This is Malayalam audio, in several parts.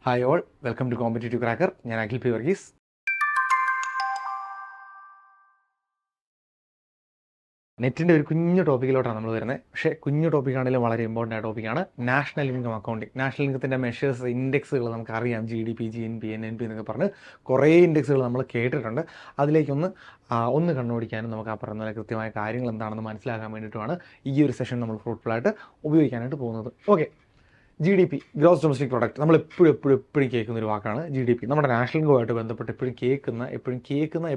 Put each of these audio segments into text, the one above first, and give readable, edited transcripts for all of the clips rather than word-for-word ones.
Hi all, welcome to competitive cracker. ഞാൻ അഖിൽ പി വർഗീസ്. നെറ്റിൻ്റെ ഒരു കുഞ്ഞു ടോപ്പിക്കിലോട്ടാണ് നമ്മൾ വരുന്നത്. പക്ഷേ കുഞ്ഞു ടോപ്പിക്കാണെങ്കിലും വളരെ ഇമ്പോർട്ടൻ്റ് ആയ ടോപ്പിക്കാണ് നാഷണൽ ഇൻകം അക്കൗണ്ടിങ്. നാഷണൽ ഇൻകത്തിൻ്റെ മെഷേഴ്സ്, ഇൻഡെക്സുകൾ നമുക്കറിയാം. GDP, GNP, NNP എന്നൊക്കെ പറഞ്ഞ് കുറേ ഇൻഡെക്സുകൾ നമ്മൾ കേട്ടിട്ടുണ്ട്. അതിലേക്കൊന്ന് കണ്ണോടിക്കാനും നമുക്ക് ആ പറയുന്ന പോലെ കൃത്യമായ കാര്യങ്ങൾ എന്താണെന്ന് മനസ്സിലാക്കാൻ വേണ്ടിയിട്ടുമാണ് ഈ ഒരു സെഷൻ നമ്മൾ ഫ്രൂട്ട്ഫുള്ളായിട്ട് ഉപയോഗിക്കാനായിട്ട് പോകുന്നത്. Okay, GDP, gross domestic product, നമ്മൾ എപ്പോഴും കേൾക്കുന്ന ഒരു വാക്കാണ് GDP. നമ്മുടെ നാഷണൽ ഇൻകവുമായിട്ട് ബന്ധപ്പെട്ട് എപ്പോഴും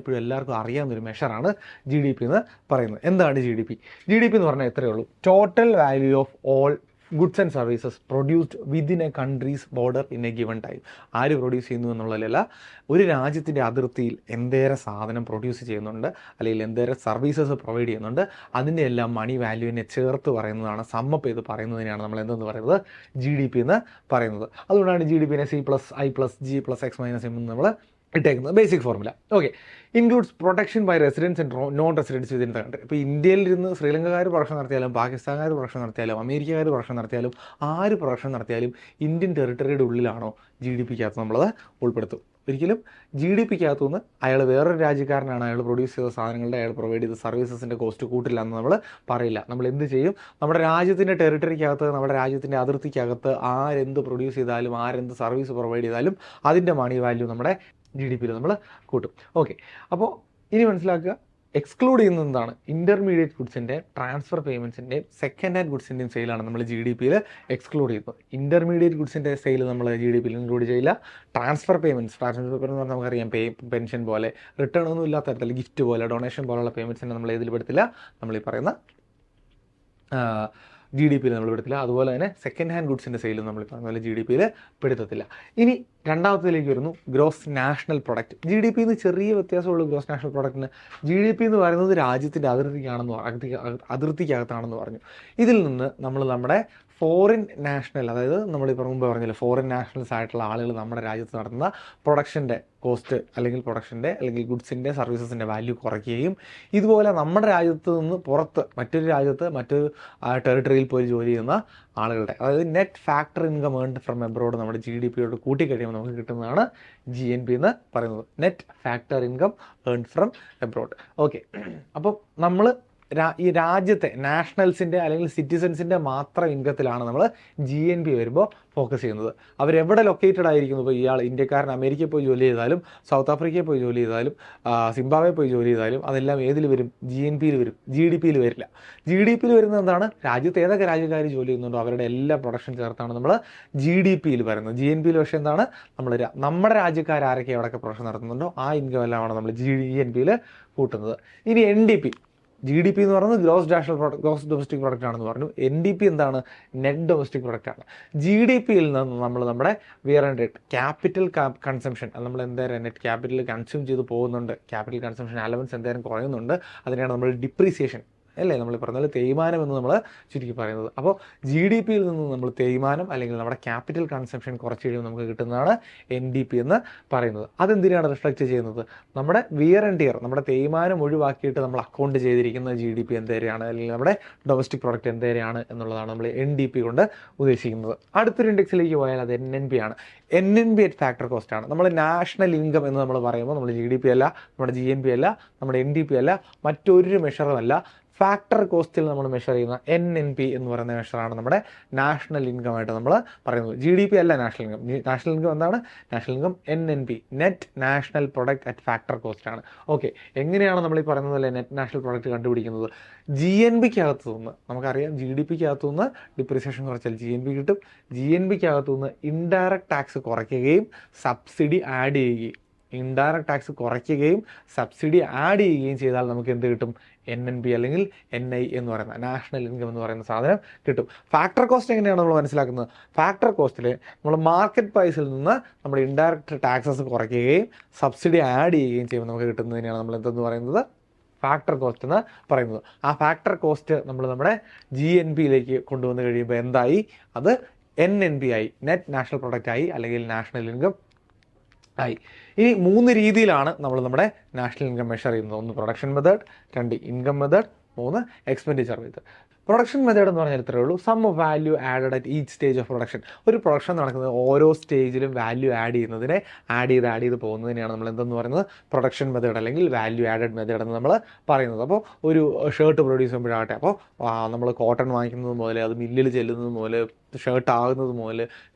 എപ്പോഴും എല്ലാവർക്കും അറിയാവുന്നൊരു മെഷറാണ് GDP എന്ന് പറയുന്നത്. എന്താണ് GDP? GDP എന്ന് പറഞ്ഞാൽ എത്രയേ ഉള്ളൂ, total value of all goods and services produced within A countries border in A given time. ആര് പ്രൊഡ്യൂസ് ചെയ്യുന്നു എന്നുള്ളതല്ല, ഒരു രാജ്യത്തിൻ്റെ അതിർത്തിയിൽ എന്തേറെ സാധനം പ്രൊഡ്യൂസ് ചെയ്യുന്നുണ്ട് അല്ലെങ്കിൽ എന്തേറെ സർവീസസ് പ്രൊവൈഡ് ചെയ്യുന്നുണ്ട്, അതിൻ്റെ എല്ലാം മണി വാല്യൂവിനെ ചേർത്ത് പറയുന്നതാണ്, സമ്മപ്പ് ചെയ്ത് പറയുന്നതിനാണ് നമ്മൾ എന്തെന്ന് പറയുന്നത്, GDP എന്ന് പറയുന്നത്. അതുകൊണ്ടാണ് GDPനെ C+I+G+X - M എന്ന് നമ്മൾ ഇട്ടേക്കുന്നത്, basic formula. Okay, includes protection by residents and non residents within the country. ഇപ്പോൾ ഇന്ത്യയിലിരുന്ന് ശ്രീലങ്കക്കാർ പ്രൊഡക്ഷൻ നടത്തിയാലും, പാകിസ്ഥാൻകാർ പ്രൊഡക്ഷൻ നടത്തിയാലും, അമേരിക്കക്കാർ പ്രൊഡക്ഷൻ നടത്തിയാലും, ആര് പ്രൊഡക്ഷൻ നടത്തിയാലും ഇന്ത്യൻ ടെറിട്ടറിയുടെ ഉള്ളിലാണോ GDPക്കകത്ത് നമ്മളത് ഉൾപ്പെടുത്തും. ഒരിക്കലും GDPക്കകത്തുനിന്ന് അയാൾ വേറൊരു രാജ്യക്കാരനാണ്, അയാൾ പ്രൊഡ്യൂസ് ചെയ്ത സാധനങ്ങളുടെ, അയാൾ പ്രൊവൈഡ് ചെയ്ത സർവീസസിൻ്റെ കോസ്റ്റ് കൂട്ടില്ല എന്ന് നമ്മൾ പറയില്ല. നമ്മൾ എന്ത് ചെയ്യും, നമ്മുടെ രാജ്യത്തിൻ്റെ ടെറിട്ടറിക്കകത്ത്, നമ്മുടെ രാജ്യത്തിൻ്റെ അതിർത്തിക്കകത്ത് ആരെന്ത് പ്രൊഡ്യൂസ് ചെയ്താലും, ആരെന്ത് സർവീസ് പ്രൊവൈഡ് ചെയ്താലും അതിൻ്റെ മണി വാല്യൂ നമ്മുടെ GDPയിൽ നമ്മൾ കൂട്ടും. ഓക്കെ, അപ്പോൾ ഇനി മനസ്സിലാക്കുക, എക്സ്ക്ലൂഡ് ചെയ്യുന്നത് എന്താണ്, ഇൻ്റർമീഡിയറ്റ് ഗുഡ്സിൻ്റെ, ട്രാൻസ്ഫർ പേയ്മെൻറ്റ്സിൻ്റെയും സെക്കൻഡ് ഹാൻഡ് ഗുഡ്സിൻ്റെയും സെയിലാണ് നമ്മൾ GDPയിൽ എക്സ്ക്ലൂഡ് ചെയ്യുന്നത്. ഇൻ്റർമീഡിയറ്റ് ഗുഡ്സിൻ്റെ സെയിൽ നമ്മൾ GDPയിൽ ഇൻക്ലൂഡ് ചെയ്യില്ല. ട്രാൻസ്ഫർ പേയ്മെൻറ്റ്സ് എന്ന് പറഞ്ഞാൽ നമുക്കറിയാം, പെൻഷൻ പോലെ, റിട്ടേൺ ഒന്നും ഇല്ലാത്ത തരത്തിൽ, ഗിഫ്റ്റ് പോലെ, ഡൊണേഷൻ പോലുള്ള പേയ്മെൻറ്റ്സിനെ നമ്മൾ ഇതിൽ പെടുത്തില്ല, നമ്മൾ ഈ പറയുന്ന GDPയിൽ നമ്മൾ പെടുത്തില്ല. അതുപോലെ തന്നെ സെക്കൻഡ് ഹാൻഡ് ഗുഡ്സിൻ്റെ സെയിലും നമ്മൾ പറഞ്ഞ പോലെ GDPയിൽ പെടുത്തത്തില്ല. ഇനി രണ്ടാമത്തേലേക്ക് വരുന്നു, ഗ്രോസ് നാഷണൽ പ്രൊഡക്റ്റ്. GDPന്ന് ചെറിയ വ്യത്യാസമുള്ള ഗ്രോസ് നാഷണൽ പ്രൊഡക്റ്റിന്. GDP എന്ന് പറയുന്നത് രാജ്യത്തിൻ്റെ അതിർത്തിക്കകത്താണെന്ന് പറഞ്ഞു. ഇതിൽ നിന്ന് നമ്മൾ നമ്മുടെ ഫോറിൻ നാഷണൽ, അതായത് നമ്മളിപ്പോൾ മുമ്പ് പറഞ്ഞില്ല, ഫോറിൻ നാഷണൽസ് ആയിട്ടുള്ള ആളുകൾ നമ്മുടെ രാജ്യത്ത് നടത്തുന്ന പ്രൊഡക്ഷൻ്റെ കോസ്റ്റ് അല്ലെങ്കിൽ ഗുഡ്സിൻ്റെ, സർവീസസിൻ്റെ വാല്യൂ കുറയ്ക്കുകയും, ഇതുപോലെ നമ്മുടെ രാജ്യത്ത് നിന്ന് പുറത്ത് മറ്റൊരു ടെറിട്ടറിയിൽ പോയി ജോലി ചെയ്യുന്ന ആളുകളുടെ, അതായത് net factor income earned from abroad നമ്മുടെ GDPയോട് കൂട്ടിക്കഴിയുമ്പോൾ നമുക്ക് കിട്ടുന്നതാണ് GNP എന്ന് പറയുന്നത്, net factor income earned from abroad. Okay, അപ്പം നമ്മൾ ഈ രാജ്യത്തെ നാഷണൽസിൻ്റെ അല്ലെങ്കിൽ സിറ്റിസൻസിൻ്റെ മാത്രം ഇൻകത്തിലാണ് നമ്മൾ GNP വരുമ്പോൾ ഫോക്കസ് ചെയ്യുന്നത്. അവരെവിടെ ലൊക്കേറ്റഡ് ആയിരിക്കുന്നു, ഇപ്പോൾ ഇയാൾ ഇന്ത്യക്കാരൻ അമേരിക്കയിൽ പോയി ജോലി ചെയ്താലും, സൗത്ത് ആഫ്രിക്കയിൽ പോയി ജോലി ചെയ്താലും, സിംബാബ്വെ പോയി ജോലി ചെയ്താലും, അതെല്ലാം ഏതിൽ വരും, GNPയിൽ വരും, GDPയിൽ വരില്ല. GDPയിൽ വരുന്നത് എന്താണ്, രാജ്യത്ത് ഏതൊക്കെ രാജ്യക്കാർ ജോലി ചെയ്യുന്നുണ്ടോ അവരുടെ എല്ലാ പ്രൊഡക്ഷൻ ചേർത്താണ് നമ്മൾ GDPയിൽ പറയുന്നത്. GNPയിൽ പക്ഷേ എന്താണ്, നമ്മുടെ രാജ്യക്കാർ ആരൊക്കെ എവിടെയൊക്കെ പ്രൊഡക്ഷൻ നടത്തുന്നുണ്ടോ ആ ഇൻകം എല്ലാമാണ് നമ്മൾ GNPയിൽ കൂട്ടുന്നത്. ഇനി NDP, GDP എന്ന് പറയുന്നത് ഗ്രോസ് ഡൊമസ്റ്റിക് പ്രൊഡക്റ്റ് ആണെന്ന് പറഞ്ഞു. NDP എന്താണ്, നെറ്റ് ഡൊമസ്റ്റിക് പ്രൊഡക്റ്റ് ആണ്. GDPയിൽ നിന്ന് നമ്മൾ നമ്മുടെ ക്യാപിറ്റൽ കൺസംഷൻ, നമ്മൾ എന്തായാലും നെറ്റ് ക്യാപിറ്റൽ കൺസ്യൂം ചെയ്ത് പോകുന്നുണ്ട്, ക്യാപിറ്റൽ കൺസംഷൻ അലവൻസ് എന്തായാലും കുറയുന്നുണ്ട്, അതിനെയാണ് നമ്മൾ ഡിപ്രീസിയേഷൻ അല്ലേ, നമ്മൾ പറഞ്ഞാൽ തേയ്മാനം എന്ന് നമ്മൾ ചുരുക്കി പറയുന്നത്. അപ്പോൾ GDPയിൽ നിന്ന് നമ്മൾ തേയ്മാനം അല്ലെങ്കിൽ നമ്മുടെ ക്യാപിറ്റൽ കൺസംഷൻ കുറച്ച് കഴിയുമ്പോൾ നമുക്ക് കിട്ടുന്നതാണ് NDP എന്ന് പറയുന്നത്. അതെന്തിനാണ് റിഫ്ലക്റ്റ് ചെയ്യുന്നത്, നമ്മുടെ വിയർ ആൻഡ് ടിയർ, നമ്മുടെ തേയ്മാനം ഒഴിവാക്കിയിട്ട് നമ്മൾ അക്കൗണ്ട് ചെയ്തിരിക്കുന്ന GDP എന്തേരെയാണ്, അല്ലെങ്കിൽ നമ്മുടെ ഡൊമസ്റ്റിക് പ്രോഡക്റ്റ് എന്തേരെയാണ് എന്നുള്ളതാണ് നമ്മൾ NDP കൊണ്ട് ഉദ്ദേശിക്കുന്നത്. അടുത്തൊരു ഇൻഡെക്സിലേക്ക് പോയാൽ അത് NNP ആണ്. NNP അറ്റ് ഫാക്ടർ കോസ്റ്റ് ആണ്. നമ്മൾ നാഷണൽ ഇൻകം എന്ന് നമ്മൾ പറയുമ്പോൾ നമ്മൾ GDP അല്ല, നമ്മുടെ GNP അല്ല, നമ്മുടെ NDP അല്ല, മറ്റൊരു മെഷറുമല്ല, ഫാക്ടർ കോസ്റ്റിൽ നമ്മൾ മെഷർ ചെയ്യുന്ന NNP എന്ന് പറയുന്ന മെഷറാണ് നമ്മുടെ നാഷണൽ ഇൻകം ആയിട്ട് നമ്മൾ പറയുന്നത്. GDP അല്ല നാഷണൽ ഇൻകം. നാഷണൽ ഇൻകം എന്താണ്, national income NNP, net national product at factor cost ആണ്. ഓക്കെ, എങ്ങനെയാണ് നമ്മൾ ഈ പറയുന്നത് പോലെ നെറ്റ് നാഷണൽ പ്രൊഡക്റ്റ് കണ്ടുപിടിക്കുന്നത്, GNPക്കകത്തു നിന്ന് നമുക്കറിയാം, GDPക്കകത്തു നിന്ന് ഡിപ്രീസിയേഷൻ കുറച്ചാൽ GNP കിട്ടും. GNPക്കകത്തു നിന്ന് ഇൻഡയറക്റ്റ് ടാക്സ് കുറയ്ക്കുകയും സബ്സിഡി ആഡ് ചെയ്യുകയും ചെയ്താൽ നമുക്ക് എന്ത് കിട്ടും, NNP അല്ലെങ്കിൽ NI എന്ന് പറയുന്ന നാഷണൽ ഇൻകം എന്ന് പറയുന്ന സാധനം കിട്ടും. ഫാക്ടർ കോസ്റ്റ് എങ്ങനെയാണ് നമ്മൾ മനസ്സിലാക്കുന്നത്, ഫാക്ടർ കോസ്റ്റിൽ നമ്മൾ മാർക്കറ്റ് പ്രൈസിൽ നിന്ന് നമ്മുടെ ഇൻഡയറക്റ്റ് ടാക്സസ് കുറയ്ക്കുകയും സബ്സിഡി ആഡ് ചെയ്യുകയും ചെയ്യുമ്പോൾ നമുക്ക് കിട്ടുന്നതിനെയാണ് നമ്മൾ എന്തെന്ന് പറയുന്നത്, ഫാക്ടർ കോസ്റ്റ് എന്ന് പറയുന്നത്. ആ ഫാക്ടർ കോസ്റ്റ് നമ്മൾ നമ്മുടെ GNPയിലേക്ക് കൊണ്ടുവന്ന് കഴിയുമ്പോൾ എന്തായി, അത് NNP ആയി, നെറ്റ് നാഷണൽ പ്രൊഡക്റ്റ് ആയി, അല്ലെങ്കിൽ നാഷണൽ ഇൻകം ആയി. ഇനി 3 രീതിയിലാണ് നമ്മൾ നമ്മുടെ നാഷണൽ ഇൻകം മെഷർ ചെയ്യുന്നത്. 1 production method, 2 income method, 3 expenditure method. Production method എന്ന് പറഞ്ഞാൽ ഇത്രയേ ഉള്ളൂ, sum value added at each stage of production. ഒരു പ്രൊഡക്ഷൻ നടക്കുന്നത് ഓരോ സ്റ്റേജിലും വാല്യൂ ആഡ് ചെയ്ത് പോകുന്നതിനെയാണ് നമ്മൾ എന്തെന്ന് പറയുന്നത് പ്രൊഡക്ഷൻ മെത്തേഡ് അല്ലെങ്കിൽ വാല്യൂ ആഡഡ് മെത്തേഡ് എന്ന് നമ്മൾ പറയുന്നത്. അപ്പോൾ ഒരു ഷർട്ട് പ്രൊഡ്യൂസ് ചെയ്യുമ്പോഴാകട്ടെ, അപ്പോൾ നമ്മൾ കോട്ടൺ വാങ്ങിക്കുന്നത് മുതൽ അത് മില്ലിൽ ചെല്ലുന്നത് മുതൽ ഷർട്ട് ആകുന്നത് മുതൽ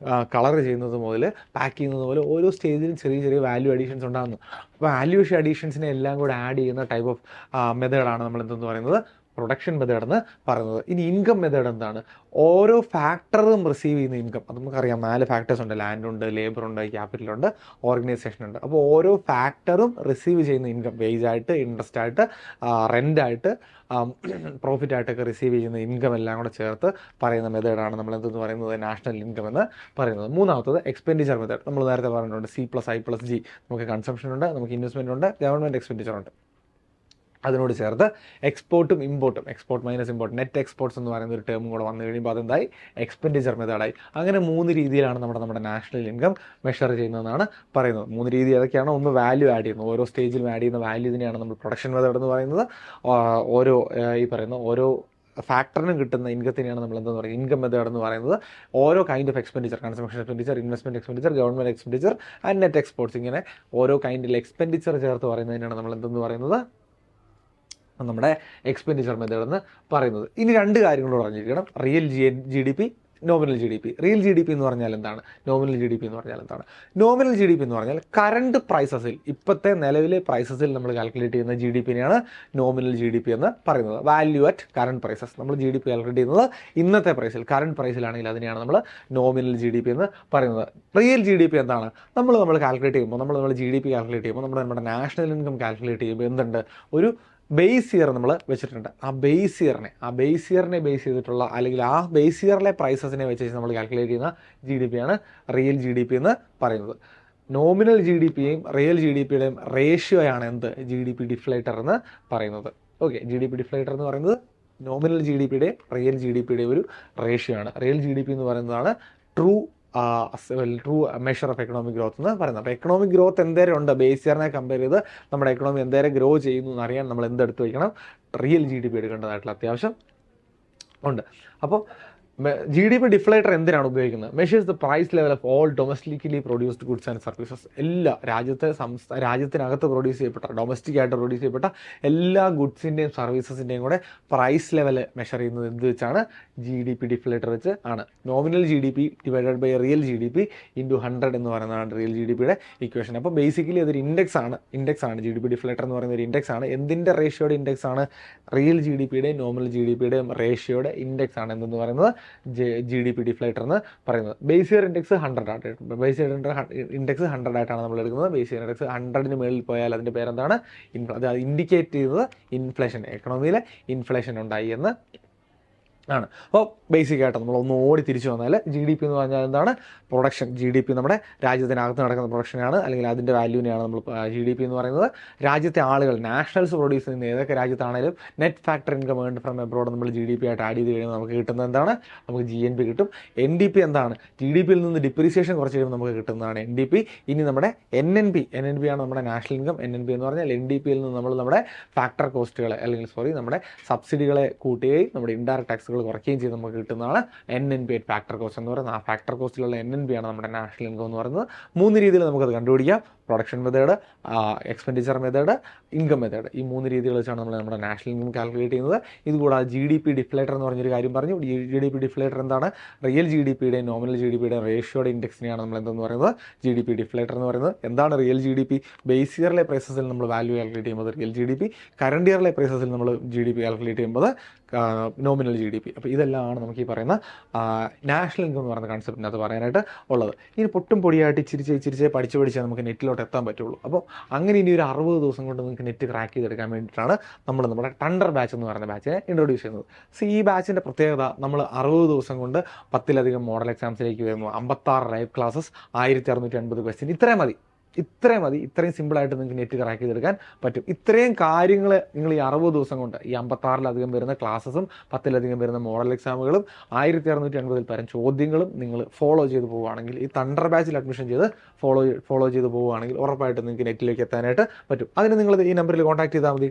കളർ ചെയ്യുന്നത് മുതൽ പാക്ക് ചെയ്യുന്നത് മുതൽ ഓരോ സ്റ്റേജിലും ചെറിയ ചെറിയ വാല്യൂ അഡീഷൻസ് ഉണ്ടാകുന്നു. അപ്പോൾ വാല്യൂ അഡീഷൻസിനെ എല്ലാം കൂടെ ആഡ് ചെയ്യുന്ന ടൈപ്പ് ഓഫ് മെത്തേഡാണ് നമ്മൾ എന്തെന്ന് പറയുന്നത് പ്രൊഡക്ഷൻ മെത്തേഡ് എന്ന് പറയുന്നത്. ഇനി ഇൻകം മെത്തേഡ് എന്താണ്? ഓരോ ഫാക്ടറും റിസീവ് ചെയ്യുന്ന ഇൻകം. അത് നമുക്കറിയാം 4 ഫാക്ടേഴ്സ് ഉണ്ട്, ലാൻഡ് ഉണ്ട്, ലേബർ ഉണ്ട്, ക്യാപിറ്റൽ ഉണ്ട്, ഓർഗനൈസേഷൻ ഉണ്ട്. അപ്പോൾ ഓരോ ഫാക്ടറും റിസീവ് ചെയ്യുന്ന ഇൻകം, വേജ് ആയിട്ട്, ഇൻട്രസ്റ്റ് ആയിട്ട്, റെൻ്റ് ആയിട്ട്, പ്രോഫിറ്റ് ആയിട്ടൊക്കെ റിസീവ് ചെയ്യുന്ന ഇൻകം എല്ലാം കൂടെ ചേർത്ത് പറയുന്ന മെത്തേഡാണ് നമ്മൾ എന്തെന്ന് പറയുന്നത് നാഷണൽ ഇൻകം എന്ന് പറയുന്നത്. മൂന്നാമത്തത് എക്സ്പെൻഡിച്ചർ മെത്തേഡ്. നമ്മൾ നേരത്തെ പറഞ്ഞിട്ടുണ്ട് C+I+G. നമുക്ക് കൺസംഷൻ ഉണ്ട്, നമുക്ക് ഇൻവെസ്റ്റ്മെൻറ്റ് ഉണ്ട്, ഗവൺമെൻറ് എക്സ്പെൻഡിച്ചർ ഉണ്ട്. അതിനോട് ചേർത്ത് എക്സ്പോർട്ടും ഇമ്പോർട്ടും, export minus import, net exports എന്ന് പറയുന്ന ഒരു ടേമും കൂടെ വന്നു കഴിയുമ്പോൾ അതെന്തായി എക്സ്പെൻഡിച്ചർ മെത്തേഡായി. അങ്ങനെ 3 രീതിയിലാണ് നമ്മുടെ നാഷണൽ ഇൻകം മെഷർ ചെയ്യുന്നതെന്നാണ് പറയുന്നത്. 3 രീതി ഏതൊക്കെയാണ്? ഒന്ന് വാല്യൂ ആഡ് ചെയ്യുന്നത്, ഓരോ സ്റ്റേജിലും ആഡ് ചെയ്യുന്ന വാല്യൂ ഇതിനെയാണ് നമ്മൾ പ്രൊഡക്ഷൻ മെത്തേഡ് എന്ന് പറയുന്നത്. ഓരോ ഈ പറയുന്ന ഓരോ ഫാക്ടറിനും കിട്ടുന്ന ഇൻകത്തിനെയാണ് നമ്മൾ എന്താ പറയുക ഇൻകം മെത്തേഡ് എന്ന് പറയുന്നത്. ഓരോ kind of expenditure, consumption expenditure, investment expenditure, government expenditure and net exports, ഇങ്ങനെ ഓരോ കൈൻഡിൽ എക്സ്പെൻഡിച്ചർ ചേർത്ത് പറയുന്നതിനാണ് നമ്മൾ എന്തെന്ന് പറയുന്നത് നമ്മുടെ എക്സ്പെൻഡിച്ചർ മെത്തേഡ് എന്ന് പറയുന്നത്. ഇനി 2 കാര്യങ്ങളോട് പറഞ്ഞിരിക്കണം, real GDP, nominal GDP. Real GDP എന്ന് പറഞ്ഞാൽ എന്താണ്? നോമിനൽ GDP എന്ന് പറഞ്ഞാൽ എന്താണ്? നോമിനൽ GDP എന്ന് പറഞ്ഞാൽ കറണ്ട് പ്രൈസസിൽ, ഇപ്പോഴത്തെ നിലവിലെ പ്രൈസസിൽ നമ്മൾ കാൽക്കുലേറ്റ് ചെയ്യുന്ന GDP-നെയാണ് നോമിനൽ GDP എന്ന് പറയുന്നത്. Value at current prices. നമ്മൾ GDP കാൽക്കുലേറ്റ് ചെയ്യുന്നത് ഇന്നത്തെ പ്രൈസിൽ, കറണ്ട് പ്രൈസിലാണെങ്കിൽ അതിനെയാണ് നമ്മൾ നോമിനൽ GDP എന്ന് പറയുന്നത്. റിയൽ GDP എന്താണ്? നമ്മൾ കാൽക്കുലേറ്റ് ചെയ്യുമ്പോൾ, നമ്മൾ GDP കാൽക്കുലേറ്റ് ചെയ്യുമ്പോൾ, നമ്മുടെ നാഷണൽ ഇൻകം കാൽക്കുലേറ്റ് ചെയ്യുമ്പോൾ എന്തുണ്ട്? ഒരു ബേസ് ഇയർ നമ്മൾ വെച്ചിട്ടുണ്ട്. ആ ബേസ് ഇയറിനെ ബേസ് ചെയ്തിട്ടുള്ള, അല്ലെങ്കിൽ ആ ബേസ് ഇയറിലെ പ്രൈസസിനെ വെച്ച് നമ്മൾ കാൽക്കുലേറ്റ് ചെയ്യുന്ന GDP ആണ് റിയൽ GDP എന്ന് പറയുന്നത്. നോമിനൽ GDP-യും റിയൽ GDP-യുടെയും റേഷ്യോയാണ് എന്ത്? GDP ഡിഫ്ലേറ്റർ എന്ന് പറയുന്നത്. ഓക്കെ, GDP ഡിഫ്ലേറ്റർ എന്ന് പറയുന്നത് നോമിനൽ GDP-യുടെയും റിയൽ GDP-യുടെയും ഒരു റേഷ്യോ ആണ്. റിയൽ GDP എന്ന് പറയുന്നതാണ് true measure of economic growth എന്ന് പറയുന്നത്. അപ്പോൾ എക്കണോമിക് ഗ്രോത്ത് എന്തേരം ഉണ്ട്, ബേസ് ഇയറിനെ കമ്പയർ ചെയ്ത് നമ്മുടെ എക്കണോമി എന്തേരം ഗ്രോ ചെയ്യുന്നു എന്നറിയാൻ നമ്മൾ എന്തെടുത്ത് വയ്ക്കണം? റിയൽ GDP എടുക്കേണ്ടതായിട്ടുള്ള അത്യാവശ്യം ഉണ്ട്. അപ്പോൾ GDP ഡിഫ്ലേറ്റർ എന്തിനാണ് ഉപയോഗിക്കുന്നത്? Measures the price level of all domestically produced goods and services. എല്ലാ രാജ്യത്തിനകത്ത് പ്രൊഡ്യൂസ് ചെയ്യപ്പെട്ട, ഡൊമസ്റ്റിക് ആയിട്ട് പ്രൊഡ്യൂസ് ചെയ്യപ്പെട്ട എല്ലാ ഗുഡ്സിൻ്റെയും സർവീസസിൻ്റെയും കൂടെ പ്രൈസ് ലെവൽ മെഷർ ചെയ്യുന്നത് എന്ത് വെച്ചാണ്? GDP ഡിഫ്ലേറ്റർ വെച്ച് ആണ്. Nominal GDP divided by real GDP into 100 എന്ന് പറയുന്നതാണ് റിയൽ GDP-യുടെ ഇക്വേഷൻ. അപ്പോൾ ബേസിക്കലി അതൊരു ഇൻഡെക്സ് ആണ്. GDP ഡിഫ്ലേറ്റർ എന്ന് പറയുന്ന ഒരു ഇൻഡെക്സ് ആണ്. എന്തിൻ്റെ റേഷ്യോയുടെ ഇൻഡെക്സ് ആണ്? റിയൽ GDP-യുടെയും നോമിനൽ GDP-യുടെയും റേഷ്യോയുടെ ഇൻഡെക്സ് ആണ് എന്തെന്ന് പറയുന്നത് GDP ഡിഫ്ലേറ്റർ എന്ന് പറയുന്നത്. ബേസ് ഇയർ ഇൻഡെക്സ് 100 ആയിട്ട്, ബേസ് ഇയർ ഇൻഡെക്സ് 100 ആയിട്ടാണ് നമ്മൾ എടുക്കുന്നത്. ബേസ് ഇയർ ഇൻഡെക്സ് 100-ന് മേളിൽ പോയാൽ അതിൻ്റെ പേരെന്താണ്? അത് ഇൻഡിക്കേറ്റ് ചെയ്യുന്നത് ഇൻഫ്ലേഷൻ, എക്കണോമിയിൽ ഇൻഫ്ലേഷൻ ഉണ്ടായി എന്ന് ആണ്. അപ്പോൾ ബേസിക് ആയിട്ട് നമ്മൾ ഒന്ന് ഓടി തിരിച്ചു വന്നാൽ GDP എന്ന് പറഞ്ഞാൽ എന്താണ്? പ്രൊഡക്ഷൻ. GDP നമ്മുടെ രാജ്യത്തിനകത്ത് നടക്കുന്ന പ്രൊഡക്ഷനാണ്, അല്ലെങ്കിൽ അതിൻ്റെ വാല്യൂവിനെയാണ് നമ്മൾ GDP എന്ന് പറയുന്നത്. രാജ്യത്തെ ആളുകൾ, നാഷണൽസ് പ്രൊഡ്യൂസ് ചെയ്യുന്ന ഏതൊക്കെ രാജ്യത്താണെങ്കിലും net factor income earned from abroad നമ്മൾ GDP ആയിട്ട് ആഡ് ചെയ്ത് കഴിയുമ്പോൾ നമുക്ക് കിട്ടുന്നത് എന്താണ്? നമുക്ക് GNP കിട്ടും. NDP എന്താണ്? GDP-യിൽ നിന്ന് ഡിപ്രീസിയേഷൻ കുറച്ച് കഴിയുമ്പോൾ നമുക്ക് കിട്ടുന്നതാണ് NDP. ഇനി നമ്മുടെ NNP ആണ് നമ്മുടെ നാഷണൽ ഇൻകം. NNP എന്ന് പറഞ്ഞാൽ NDP-യിൽ നിന്ന് നമ്മൾ നമ്മുടെ ഫാക്ടർ കോസ്റ്റുകളെ, അല്ലെങ്കിൽ നമ്മുടെ സബ്സിഡികളെ കൂട്ടുകയും നമ്മുടെ ഇൻഡയറക്ട് ടാക്സുകൾ കുറയ്ക്കുകയും ചെയ്ത് നമുക്ക് കിട്ടുന്നതാണ് NNP, ഫാക്ടർ കോസ്റ്റ് എന്ന് പറയുന്നത്. ആ ഫാക്ടർ കോസ്റ്റിലുള്ള NNP ആണ് നമ്മുടെ നാഷണൽ ഇൻകം എന്ന് പറയുന്നത്. 3 രീതിയിൽ നമുക്കത് കണ്ടുപിടിക്കാം. Production method, expenditure method, income method. ഈ 3 രീതികൾ വെച്ചാണ് നമ്മൾ നമ്മുടെ നാഷണൽ ഇൻകം കാൽക്കുലേറ്റ് ചെയ്യുന്നത്. ഇതുകൂടാതെ GDP ഡിഫ്ലേറ്റർ എന്ന് പറഞ്ഞൊരു കാര്യം പറഞ്ഞു. GDP ഡിഫ്ലേറ്റർ എന്താണ്? റിയൽ GDP-യുടെയും നോമിനൽ GDP-യുടെയും റേഷ്യോയുടെ ഇൻഡെക്സിനെയാണ് നമ്മൾ എന്തെന്ന് പറയുന്നത് GDP ഡിഫ്ലേറ്റർ എന്ന് പറയുന്നത്. എന്താണ് റിയൽ GDP? ബേസ് ഇയറിലെ പ്രൈസസിൽ നമ്മൾ വാല്യൂ കാൽക്കുലേറ്റ് ചെയ്യുമ്പോൾ റിയൽ GDP, കറണ്ട് ഇയറിലെ പ്രൈസസിൽ നമ്മൾ GDP കാൽക്കുലേറ്റ് ചെയ്യുമ്പോൾ നോമിനൽ GDP. അപ്പോൾ ഇതെല്ലാമാണ് നമുക്ക് ഈ പറയുന്ന നാഷണൽ ഇൻകം എന്ന് പറയുന്ന കൺസെപ്റ്റിനകത്ത് പറയാനായിട്ട് ഉള്ളത്. ഇനി പൊട്ടും പൊടിയായിട്ട് ഇച്ചിരിച്ചേ പഠിച്ച് നമുക്ക് നെറ്റിലോട്ട് എത്താൻ പറ്റുള്ളൂ. അപ്പോൾ അങ്ങനെ ഇനി ഒരു 60 ദിവസം കൊണ്ട് നിങ്ങൾക്ക് നെറ്റ് ക്രാക്ക് ചെയ്തെടുക്കാൻ വേണ്ടിയിട്ടാണ് നമ്മൾ നമ്മുടെ ടണ്ടർ ബാച്ച് എന്ന് പറയുന്ന ബാച്ചിനെ ഇൻട്രൊഡ്യൂസ് ചെയ്യുന്നത്. സോ ഈ ബാച്ചിൻ്റെ പ്രത്യേകത, നമ്മൾ 60 ദിവസം കൊണ്ട് 10-ലധികം മോഡൽ എക്സാംസിലേക്ക് വരുന്നു, 56 ലൈവ് ക്ലാസ്സസ്, 1650 ക്വസ്റ്റ്യൻ, ഇത്രയും മതി. ഇത്രയും മതി. ഇത്രയും സിമ്പിളായിട്ട് നിങ്ങൾക്ക് നെറ്റ് ക്രാക്ക് ചെയ്തെടുക്കാൻ പറ്റും. ഇത്രയും കാര്യങ്ങൾ നിങ്ങൾ ഈ 60 ദിവസം കൊണ്ട് ഈ 56-ലധികം വരുന്ന ക്ലാസ്സസും 10-ലധികം വരുന്ന മോഡൽ എക്സാമുകളും 1650 പരം ചോദ്യങ്ങളും നിങ്ങൾ ഫോളോ ചെയ്ത് പോവുകയാണെങ്കിൽ, ഈ തണ്ടർ ബാച്ചിൽ അഡ്മിഷൻ ചെയ്ത് ഫോളോ ചെയ്ത് പോവുകയാണെങ്കിൽ ഉറപ്പായിട്ടും നിങ്ങൾക്ക് നെറ്റിലേക്ക് എത്താനായിട്ട് പറ്റും. അതിന് നിങ്ങൾ ഈ നമ്പറിൽ കോൺടാക്ട് ചെയ്താൽ മതി.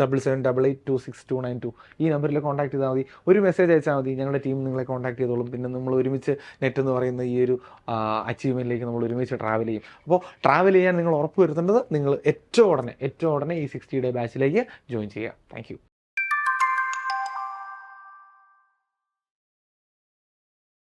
97788292 ഈ നമ്പറിൽ കോൺടാക്ട് ചെയ്താൽ മതി. ഒരു മെസ്സേജ് അയച്ചാൽ മതി. ഞങ്ങളുടെ ടീം നിങ്ങളെ കോൺടാക്ട് ചെയ്തോളും. പിന്നെ നമ്മൾ ഒരുമിച്ച് നെറ്റ് എന്ന് പറയുന്ന ഈ ഒരു അച്ചീവ്മെൻറ്റിലേക്ക് നമ്മൾ ഒരുമിച്ച് ട്രാവൽ ചെയ്യും. അപ്പോൾ ട്രാവൽ ചെയ്യാൻ നിങ്ങൾ ഉറപ്പ് വരുത്തേണ്ടത് നിങ്ങൾ ഏറ്റവും ഉടനെ ഈ 60 ഡേ ബാച്ചിലേക്ക് ജോയിൻ ചെയ്യുക. Thank you.